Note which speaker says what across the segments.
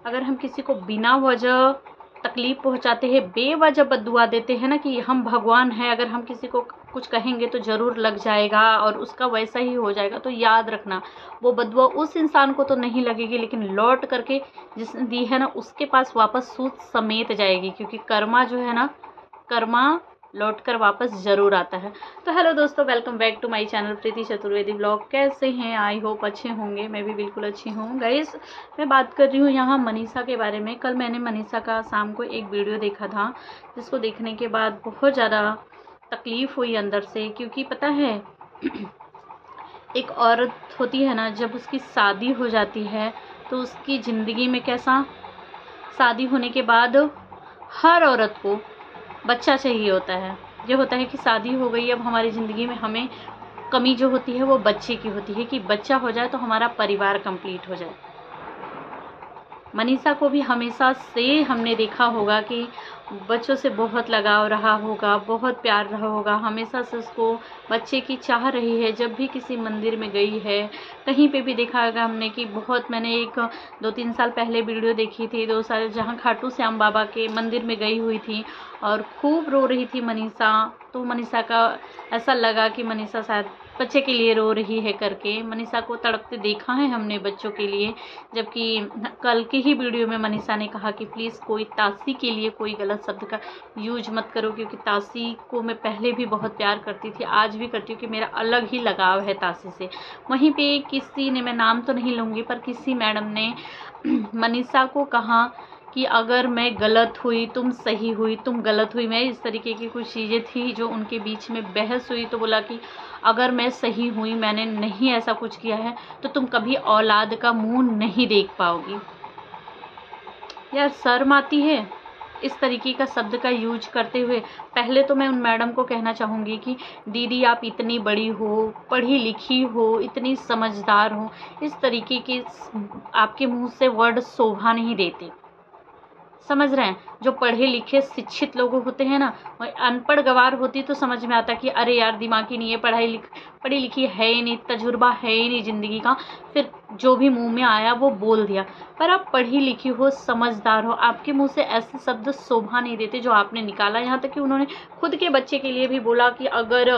Speaker 1: अगर हम किसी को बिना वजह तकलीफ पहुंचाते हैं, बेवजह बद्दुआ देते हैं ना कि हम भगवान हैं, अगर हम किसी को कुछ कहेंगे तो ज़रूर लग जाएगा और उसका वैसा ही हो जाएगा, तो याद रखना वो बद्दुआ उस इंसान को तो नहीं लगेगी, लेकिन लौट करके जिसने दी है ना उसके पास वापस सूद समेत जाएगी, क्योंकि कर्मा जो है ना, कर्मा लौट कर वापस ज़रूर आता है। तो हेलो दोस्तों, welcome back to my channel Preeti Chaturvedi blog. कैसे हैं? आई होप अच्छे होंगे। मैं भी बिल्कुल अच्छी हूँ। गाइस, मैं बात कर रही हूँ यहाँ मनीषा के बारे में। कल मैंने मनीषा का शाम को एक वीडियो देखा था, जिसको देखने के बाद बहुत ज़्यादा तकलीफ़ हुई अंदर से, क्योंकि पता है एक औरत होती है ना, जब उसकी शादी हो जाती है तो उसकी ज़िंदगी में कैसा, शादी होने के बाद हर औरत को बच्चा चाहिए होता है। ये होता है कि शादी हो गई, अब हमारी ज़िंदगी में हमें कमी जो होती है वो बच्चे की होती है, कि बच्चा हो जाए तो हमारा परिवार कंप्लीट हो जाए। मनीषा को भी हमेशा से हमने देखा होगा कि बच्चों से बहुत लगाव रहा होगा, बहुत प्यार रहा होगा, हमेशा से उसको बच्चे की चाह रही है। जब भी किसी मंदिर में गई है, कहीं पे भी देखा होगा हमने कि बहुत, मैंने एक 2-3 साल पहले वीडियो देखी थी, 2 साल, जहाँ खाटू श्याम बाबा के मंदिर में गई हुई थी और खूब रो रही थी मनीषा। तो मनीषा का ऐसा लगा कि मनीषा शायद बच्चे के लिए रो रही है करके। मनीषा को तड़पते देखा है हमने बच्चों के लिए, जबकि कल के ही वीडियो में मनीषा ने कहा कि प्लीज़ कोई तासी के लिए कोई गलत शब्द का यूज मत करो, क्योंकि तासी को मैं पहले भी बहुत प्यार करती थी, आज भी करती हूँ, कि मेरा अलग ही लगाव है तासी से। वहीं पे किसी ने, मैं नाम तो नहीं लूँगी, पर किसी मैडम ने मनीषा को कहा कि अगर मैं गलत हुई, तुम सही हुई, तुम गलत हुई, मैं इस तरीके की कुछ चीज़ें थी जो उनके बीच में बहस हुई। तो बोला कि अगर मैं सही हुई, मैंने नहीं ऐसा कुछ किया है, तो तुम कभी औलाद का मुंह नहीं देख पाओगी। यार शर्म आती है इस तरीके का शब्द का यूज करते हुए। पहले तो मैं उन मैडम को कहना चाहूँगी कि दीदी आप इतनी बड़ी हो, पढ़ी लिखी हो, इतनी समझदार हो, इस तरीके के आपके मुंह से वर्ड शोभा नहीं देते। समझ रहे हैं? जो पढ़े लिखे शिक्षित लोग होते हैं ना, वही अनपढ़ गवार होती तो समझ में आता कि अरे यार दिमाग ही नहीं है, पढ़ी लिखी है ही नहीं, तजुर्बा है ही नहीं ज़िंदगी का, फिर जो भी मुंह में आया वो बोल दिया। पर आप पढ़ी लिखी हो, समझदार हो, आपके मुंह से ऐसे शब्द शोभा नहीं देते जो आपने निकाला। यहाँ तक कि उन्होंने खुद के बच्चे के लिए भी बोला कि अगर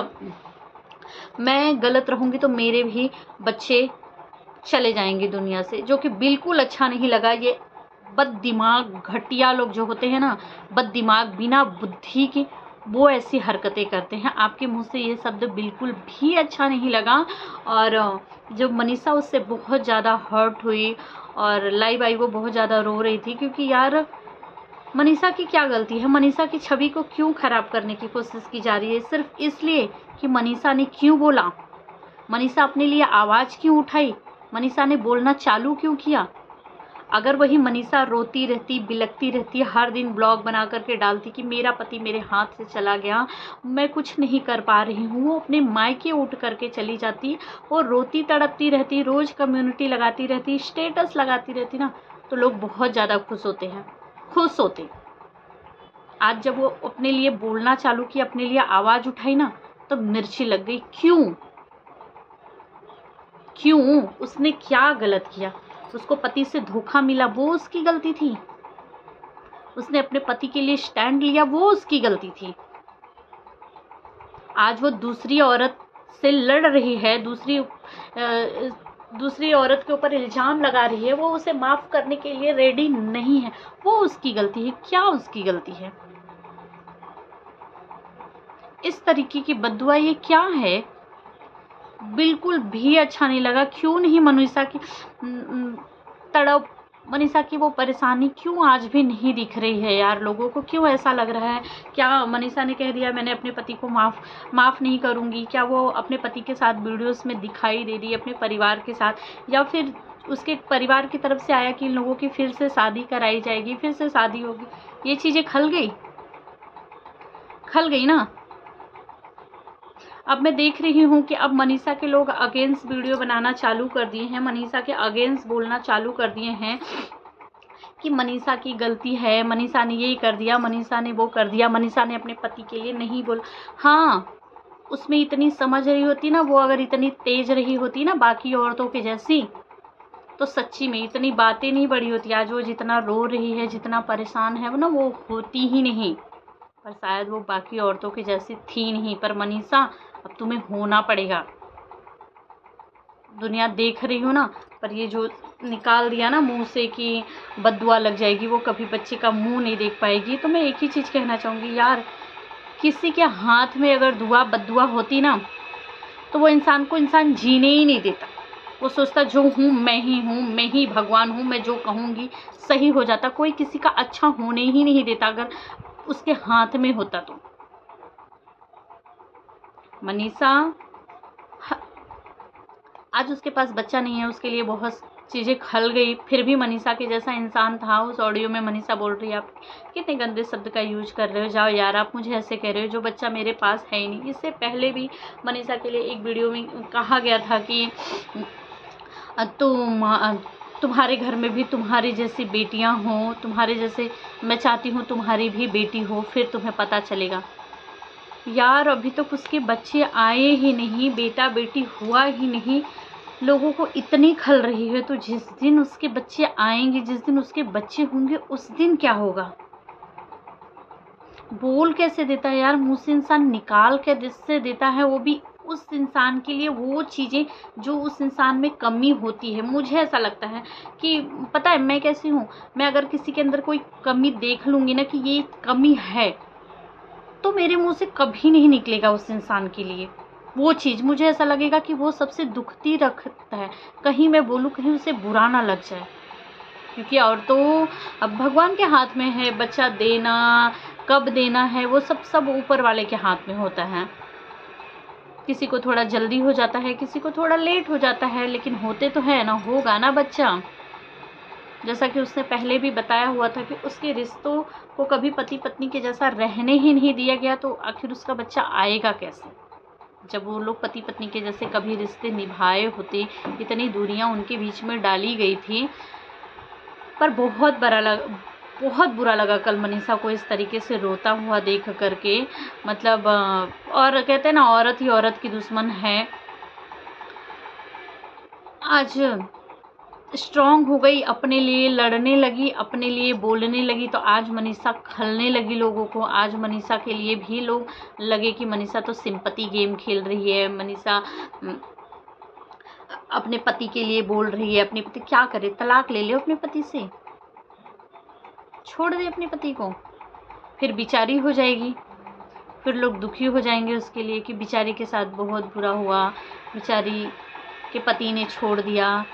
Speaker 1: मैं गलत रहूँगी तो मेरे भी बच्चे चले जाएंगे दुनिया से, जो कि बिल्कुल अच्छा नहीं लगा। ये बद दिमाग घटिया लोग जो होते हैं ना, बद दिमाग बिना बुद्धि के, वो ऐसी हरकतें करते हैं। आपके मुंह से ये शब्द बिल्कुल भी अच्छा नहीं लगा। और जब मनीषा उससे बहुत ज़्यादा हर्ट हुई और लाइव आई, वो बहुत ज़्यादा रो रही थी, क्योंकि यार मनीषा की क्या गलती है? मनीषा की छवि को क्यों खराब करने की कोशिश की जा रही है, सिर्फ इसलिए कि मनीषा ने क्यों बोला, मनीषा अपने लिए आवाज़ क्यों उठाई, मनीषा ने बोलना चालू क्यों किया। अगर वही मनीषा रोती रहती, बिलखती रहती, हर दिन ब्लॉग बना करके डालती कि मेरा पति मेरे हाथ से चला गया, मैं कुछ नहीं कर पा रही हूँ, वो अपने मायके उठ करके चली जाती और रोती तड़पती रहती, रोज़ कम्युनिटी लगाती रहती, स्टेटस लगाती रहती ना, तो लोग बहुत ज़्यादा खुश होते हैं, खुश होते। आज जब वो अपने लिए बोलना चालू की, अपने लिए आवाज़ उठाई ना, तो मिर्ची लग गई। क्यों? उसने क्या गलत किया? उसको पति से धोखा मिला, वो उसकी गलती थी? उसने अपने पति के लिए स्टैंड लिया, वो उसकी गलती थी? आज वो दूसरी औरत से लड़ रही है, दूसरी औरत के ऊपर इल्ज़ाम लगा रही है, वो उसे माफ़ करने के लिए रेडी नहीं है, वो उसकी गलती है? क्या उसकी गलती है? इस तरीके की बद्दुआ ये क्या है? बिल्कुल भी अच्छा नहीं लगा। क्यों नहीं मनीषा की तड़प, मनीषा की वो परेशानी क्यों आज भी नहीं दिख रही है यार? लोगों को क्यों ऐसा लग रहा है? क्या मनीषा ने कह दिया मैंने अपने पति को माफ़ नहीं करूँगी? क्या वो अपने पति के साथ वीडियोस में दिखाई दे रही है, अपने परिवार के साथ, या फिर उसके परिवार की तरफ से आया कि इन लोगों की फिर से शादी कराई जाएगी, फिर से शादी होगी? ये चीज़ें खल गई ना। अब मैं देख रही हूँ कि अब मनीषा के लोग अगेंस्ट वीडियो बनाना चालू कर दिए हैं, मनीषा के अगेंस्ट बोलना चालू कर दिए हैं कि मनीषा की गलती है, मनीषा ने यही कर दिया, मनीषा ने वो कर दिया, मनीषा ने अपने पति के लिए नहीं बोला। हाँ, उसमें इतनी समझ रही होती ना, वो अगर इतनी तेज रही होती ना बाकी औरतों के जैसी, तो सच्ची में इतनी बातें नहीं बड़ी होती। आज वो जितना रो रही है, जितना परेशान है, वो ना वो होती ही नहीं। पर शायद वो बाकी औरतों की जैसी थी नहीं। पर मनीषा, अब तुम्हें होना पड़ेगा। दुनिया देख रही हो ना, पर ये जो निकाल दिया ना मुंह से कि बद्दुआ लग जाएगी, वो कभी बच्चे का मुंह नहीं देख पाएगी। तो मैं एक ही चीज़ कहना चाहूँगी यार, किसी के हाथ में अगर दुआ बद्दुआ होती ना, तो वो इंसान को इंसान जीने ही नहीं देता। वो सोचता जो हूँ, मैं ही भगवान हूँ, मैं जो कहूँगी सही हो जाता। कोई किसी का अच्छा होने ही नहीं देता अगर उसके हाथ में होता तो। मनीषा, आज उसके पास बच्चा नहीं है, उसके लिए बहुत चीज़ें खल गई, फिर भी मनीषा के जैसा इंसान था। उस ऑडियो में मनीषा बोल रही है, आप कितने गंदे शब्द का यूज कर रहे हो, जाओ यार, आप मुझे ऐसे कह रहे हो, जो बच्चा मेरे पास है ही नहीं। इससे पहले भी मनीषा के लिए एक वीडियो में कहा गया था कि तुम्हारे घर में भी तुम्हारी जैसी बेटियां हों, तुम्हारे जैसे, मैं चाहती हूँ तुम्हारी भी बेटी हो, फिर तुम्हें पता चलेगा। यार अभी तक उसके बच्चे आए ही नहीं, बेटा बेटी हुआ ही नहीं, लोगों को इतनी खल रही है। तो जिस दिन उसके बच्चे आएंगे, जिस दिन उसके बच्चे होंगे, उस दिन क्या होगा? बोल कैसे देता है यार, मुंह से इंसान निकाल के जिससे देता है, वो भी उस इंसान के लिए वो चीज़ें जो उस इंसान में कमी होती है। मुझे ऐसा लगता है कि पता है मैं कैसी हूँ, मैं अगर किसी के अंदर कोई कमी देख लूँगी ना कि ये कमी है, तो मेरे मुंह से कभी नहीं निकलेगा उस इंसान के लिए वो चीज़। मुझे ऐसा लगेगा कि वो सबसे दुखती रखता है, कहीं मैं बोलूँ कहीं उसे बुरा ना लग जाए। क्योंकि और तो अब भगवान के हाथ में है, बच्चा देना कब देना है वो सब ऊपर वाले के हाथ में होता है। किसी को थोड़ा जल्दी हो जाता है, किसी को थोड़ा लेट हो जाता है, लेकिन होते तो है ना, होगा ना बच्चा। जैसा कि उसने पहले भी बताया हुआ था कि उसके रिश्तों को कभी पति पत्नी के जैसा रहने ही नहीं दिया गया, तो आखिर उसका बच्चा आएगा कैसे? जब वो लोग पति पत्नी के जैसे कभी रिश्ते निभाए होते, इतनी दूरियां उनके बीच में डाली गई थी। पर बहुत बुरा लगा कल मनीषा को इस तरीके से रोता हुआ देख करके। मतलब और कहते हैं ना, औरत ही औरत की दुश्मन है। आज स्ट्रांग हो गई, अपने लिए लड़ने लगी, अपने लिए बोलने लगी, तो आज मनीषा खलने लगी लोगों को। आज मनीषा के लिए भी लोग लगे कि मनीषा तो सिंपैथी गेम खेल रही है, मनीषा अपने पति के लिए बोल रही है। अपने पति क्या करे, तलाक ले ले अपने पति से, छोड़ दे अपने पति को, फिर बेचारी हो जाएगी, फिर लोग दुखी हो जाएंगे उसके लिए कि बेचारी के साथ बहुत बुरा हुआ, बेचारी के पति ने छोड़ दिया।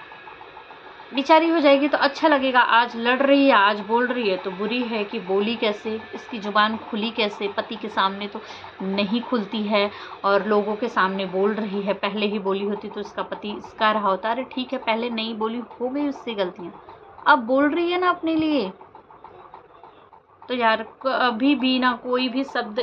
Speaker 1: बेचारी हो जाएगी तो अच्छा लगेगा। आज लड़ रही है, आज बोल रही है, तो बुरी है कि बोली कैसे, इसकी जुबान खुली कैसे। पति के सामने तो नहीं खुलती है और लोगों के सामने बोल रही है। पहले ही बोली होती तो इसका पति इसका रहा होता। अरे ठीक है, पहले नहीं बोली, हो गई उससे गलतियां, अब बोल रही है ना अपने लिए। तो यार कभी भी ना कोई भी शब्द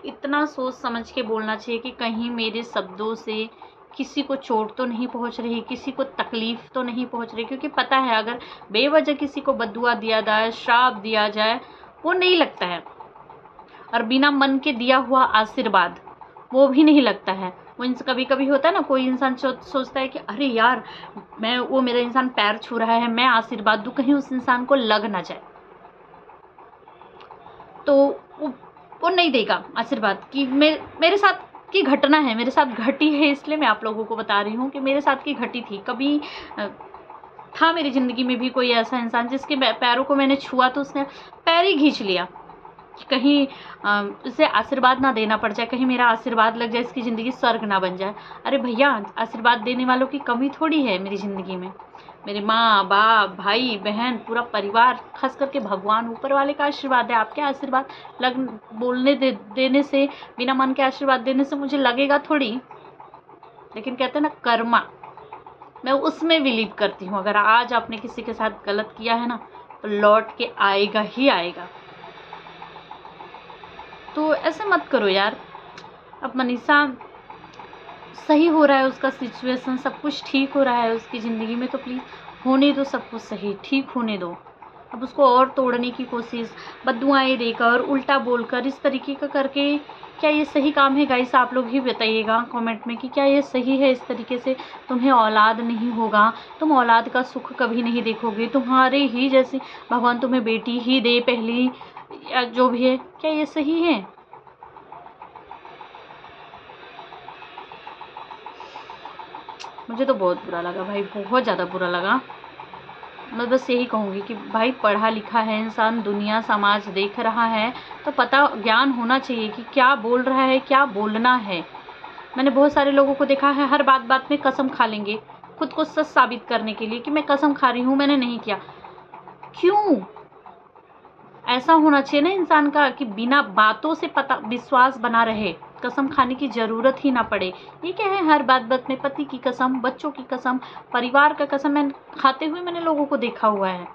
Speaker 1: इतना सोच समझ के बोलना चाहिए कि कहीं मेरे शब्दों से किसी को चोट तो नहीं पहुंच रही, किसी को तकलीफ तो नहीं पहुंच रही। क्योंकि पता है अगर बेवजह किसी को बद्दुआ दिया जाए, श्राप दिया जाए, वो नहीं लगता है। और बिना मन के दिया हुआ आशीर्वाद वो भी नहीं लगता है। वो कभी कभी होता है ना, कोई इंसान सोचता है कि अरे यार वो मेरा इंसान पैर छू रहा है, मैं आशीर्वाद दूं, कहीं उस इंसान को लग ना जाए, तो वो नहीं देगा आशीर्वाद। कि मेरे साथ की घटना है, मेरे साथ घटी है, इसलिए मैं आप लोगों को बता रही हूँ कि मेरे साथ की घटी थी। कभी था मेरी ज़िंदगी में भी कोई ऐसा इंसान जिसके पैरों को मैंने छुआ तो उसने पैर ही खींच लिया कि कहीं उसे आशीर्वाद ना देना पड़ जाए, कहीं मेरा आशीर्वाद लग जाए, इसकी ज़िंदगी स्वर्ग ना बन जाए। अरे भैया, आशीर्वाद देने वालों की कमी थोड़ी है मेरी ज़िंदगी में। मेरे माँ बाप, भाई बहन, पूरा परिवार, खास करके भगवान ऊपर वाले का आशीर्वाद है। आपके आशीर्वाद बोलने देने से, बिना मन के आशीर्वाद देने से मुझे लगेगा थोड़ी। लेकिन कहते हैं ना कर्मा, मैं उसमें बिलीव करती हूँ। अगर आज आपने किसी के साथ गलत किया है ना, तो लौट के आएगा ही आएगा। तो ऐसे मत करो यार। अब मनीषा सही हो रहा है, उसका सिचुएशन सब कुछ ठीक हो रहा है उसकी ज़िंदगी में, तो प्लीज़ होने दो सब कुछ सही, ठीक होने दो। अब उसको और तोड़ने की कोशिश, बद्दुआएँ देकर, उल्टा बोलकर, इस तरीके का करके, क्या ये सही काम है गाइस? आप लोग ही बताइएगा कमेंट में कि क्या ये सही है? इस तरीके से तुम्हें औलाद नहीं होगा, तुम औलाद का सुख कभी नहीं देखोगे, तुम्हारे ही जैसी भगवान तुम्हें बेटी ही दे पहली, या जो भी है, क्या ये सही है? मुझे तो बहुत बुरा लगा भाई, बहुत ज़्यादा बुरा लगा। मैं बस यही कहूँगी कि भाई पढ़ा लिखा है इंसान, दुनिया समाज देख रहा है, तो पता ज्ञान होना चाहिए कि क्या बोल रहा है, क्या बोलना है। मैंने बहुत सारे लोगों को देखा है, हर बात बात में कसम खा लेंगे खुद को सच साबित करने के लिए कि मैं कसम खा रही हूँ, मैंने नहीं किया। क्यों? ऐसा होना चाहिए ना इंसान का कि बिना बातों से पता विश्वास बना रहे, कसम खाने की ज़रूरत ही ना पड़े। ये क्या है हर बात बात में पति की कसम, बच्चों की कसम, परिवार का कसम मैं खाते हुए मैंने लोगों को देखा हुआ है।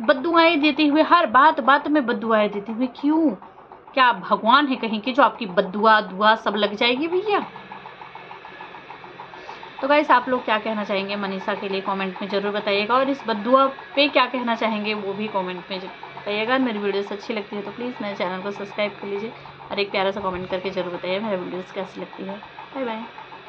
Speaker 1: बद्दुआएं देते हुए, हर बात बात में बद्दुआएं देते हुए। क्यों? क्या आप भगवान है कहीं के जो आपकी बद्दुआ दुआ सब लग जाएगी भैया? तो गाइस आप लोग क्या कहना चाहेंगे मनीषा के लिए कमेंट में ज़रूर बताइएगा, और इस बद्दुआ पे क्या कहना चाहेंगे वो भी कमेंट में बताइएगा। मेरी वीडियोस अच्छी लगती है तो प्लीज़ मेरे चैनल को सब्सक्राइब कर लीजिए, और एक प्यारा सा कमेंट करके ज़रूर बताइए मेरी वीडियोस कैसी लगती है। Bye bye.